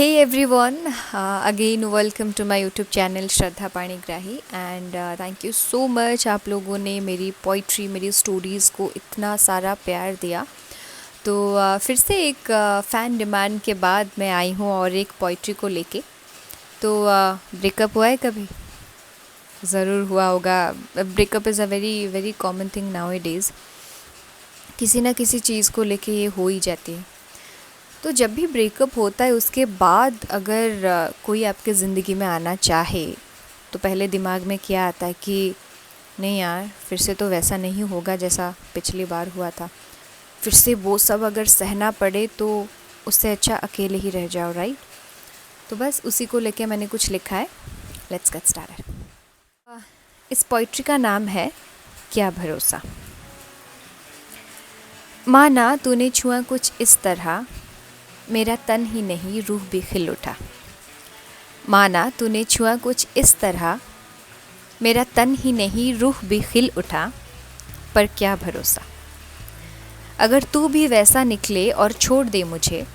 Hey everyone, again welcome to my YouTube channel Shraddha Panigrahi and thank you so much आप लोगों ने मेरी poetry मेरी स्टोरीज़ को इतना सारा प्यार दिया। तो फिर से एक फ़ैन डिमांड के बाद मैं आई हूँ और एक पोइट्री को लेके। तो ब्रेकअप हुआ है कभी? ज़रूर हुआ होगा। Breakup is a very very common thing now days. किसी ना किसी चीज़ को लेके ये हो ही जाती है। तो जब भी ब्रेकअप होता है उसके बाद अगर कोई आपके ज़िंदगी में आना चाहे तो पहले दिमाग में क्या आता है कि नहीं यार, फिर से तो वैसा नहीं होगा जैसा पिछली बार हुआ था। फिर से वो सब अगर सहना पड़े तो उससे अच्छा अकेले ही रह जाओ, राइट? तो बस उसी को लेके मैंने कुछ लिखा है। Let's get started. इस पोइट्री का नाम है क्या भरोसा। माना तूने छुआ कुछ इस तरह, मेरा तन ही नहीं रूह भी खिल उठा। माना तूने छुआ कुछ इस तरह, मेरा तन ही नहीं रूह भी खिल उठा। पर क्या भरोसा, अगर तू भी वैसा निकले और छोड़ दे मुझे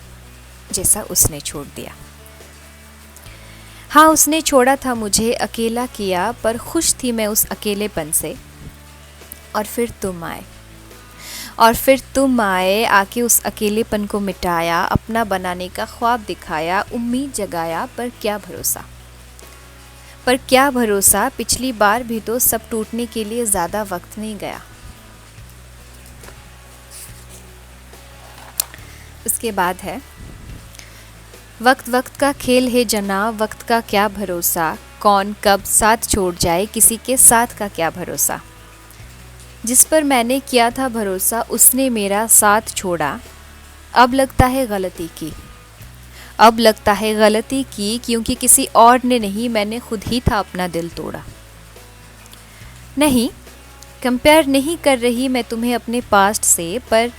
जैसा उसने छोड़ दिया। हाँ, उसने छोड़ा था मुझे, अकेला किया, पर खुश थी मैं उस अकेलेपन से। और फिर तुम आए आके उस अकेलेपन को मिटाया, अपना बनाने का ख्वाब दिखाया, उम्मीद जगाया। पर क्या भरोसा, पिछली बार भी तो सब टूटने के लिए ज़्यादा वक्त नहीं गया। उसके बाद है वक्त वक्त का खेल है जना, वक्त का क्या भरोसा, कौन कब साथ छोड़ जाए, किसी के साथ का क्या भरोसा। जिस पर मैंने किया था भरोसा उसने मेरा साथ छोड़ा। अब लगता है गलती की, क्योंकि किसी और ने नहीं, मैंने खुद ही था अपना दिल तोड़ा। नहीं, कंपेयर नहीं कर रही मैं तुम्हें अपने पास्ट से, पर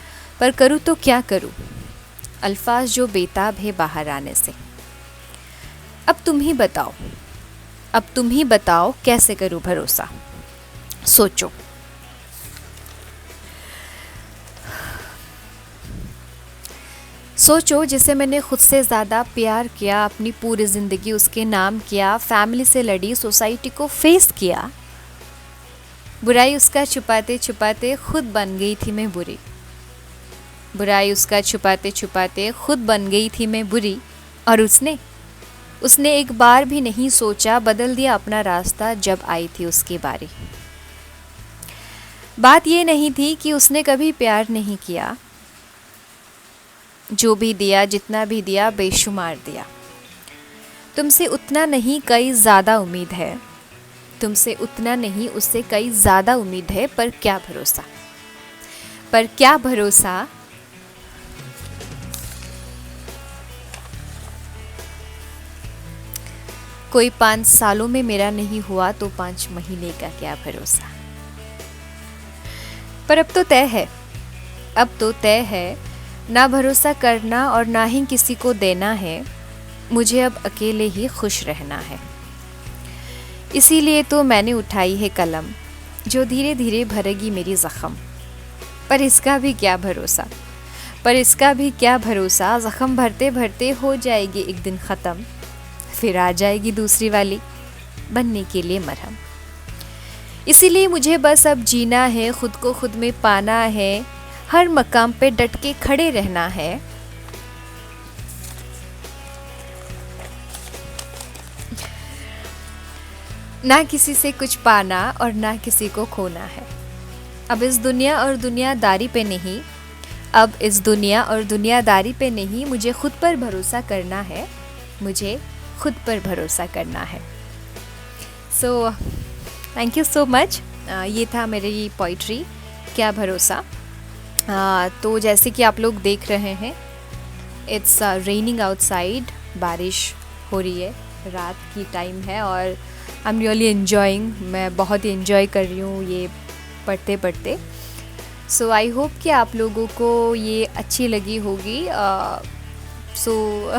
करूँ तो क्या करूँ, अल्फाज जो बेताब है बाहर आने से। अब तुम ही बताओ कैसे करूँ भरोसा। सोचो जिसे मैंने खुद से ज़्यादा प्यार किया, अपनी पूरी ज़िंदगी उसके नाम किया, फैमिली से लड़ी, सोसाइटी को फेस किया। बुराई उसका छुपाते छुपाते खुद बन गई थी मैं बुरी। और उसने एक बार भी नहीं सोचा, बदल दिया अपना रास्ता जब आई थी उसकी बारी। बात ये नहीं थी कि उसने कभी प्यार नहीं किया, जो भी दिया जितना भी दिया बेशुमार दिया। तुमसे उतना नहीं कई ज़्यादा उम्मीद है, उससे कई ज़्यादा उम्मीद है। पर क्या भरोसा, कोई 5 सालों में मेरा नहीं हुआ तो 5 महीने का क्या भरोसा। पर अब तो तय है ना भरोसा करना और ना ही किसी को देना है। मुझे अब अकेले ही खुश रहना है। इसीलिए तो मैंने उठाई है कलम, जो धीरे धीरे भरेगी मेरी ज़ख्म। पर इसका भी क्या भरोसा, ज़ख्म भरते भरते हो जाएगी एक दिन ख़त्म। फिर आ जाएगी दूसरी वाली बनने के लिए मरहम। इसीलिए मुझे बस अब जीना है, खुद को खुद में पाना है, हर मकाम पे डट के खड़े रहना है। ना किसी से कुछ पाना और ना किसी को खोना है। अब इस दुनिया और दुनियादारी पे नहीं, मुझे खुद पर भरोसा करना है। So thank you so much. ये था मेरी पोइट्री क्या भरोसा। तो जैसे कि आप लोग देख रहे हैं, इट्स रेनिंग आउटसाइड, बारिश हो रही है, रात की टाइम है और आई एम रियली एन्जॉइंग। मैं बहुत ही एन्जॉय कर रही हूँ ये पढ़ते पढ़ते। सो आई होप कि आप लोगों को ये अच्छी लगी होगी। सो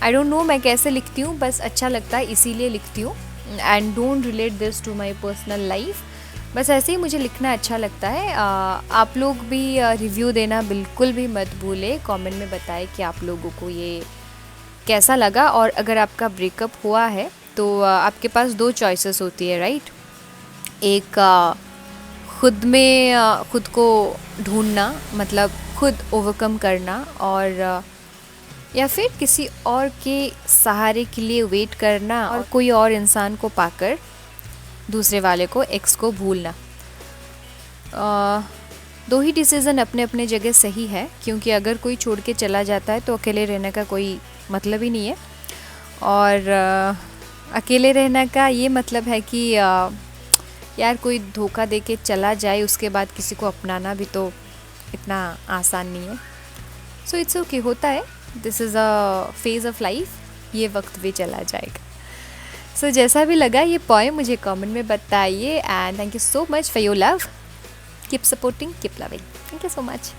आई डोंट नो मैं कैसे लिखती हूँ, बस अच्छा लगता है इसीलिए लिखती हूँ। And don't relate this to my personal life, बस ऐसे ही मुझे लिखना अच्छा लगता है। आप लोग भी रिव्यू देना बिल्कुल भी मत भूलें। कमेंट में बताएं कि आप लोगों को ये कैसा लगा, और अगर आपका ब्रेकअप हुआ है तो आपके पास दो चॉइसेस होती है, राइट। एक खुद में खुद को ढूंढना, मतलब खुद ओवरकम करना, और या फिर किसी और के सहारे के लिए वेट करना और कोई और इंसान को पाकर दूसरे वाले को, एक्स को भूलना। दो ही डिसीज़न अपने अपने जगह सही है, क्योंकि अगर कोई छोड़ के चला जाता है तो अकेले रहने का कोई मतलब ही नहीं है। और अकेले रहने का ये मतलब है कि यार कोई धोखा दे के चला जाए, उसके बाद किसी को अपनाना भी तो इतना आसान नहीं है। सो इट्स ओके, होता है, this is a phase of life, ये वक्त भी चला जाएगा। सो जैसा भी लगा ये पोएम मुझे कमेंट में बताइए, and thank you so much for your love, keep supporting, keep loving, thank you so much.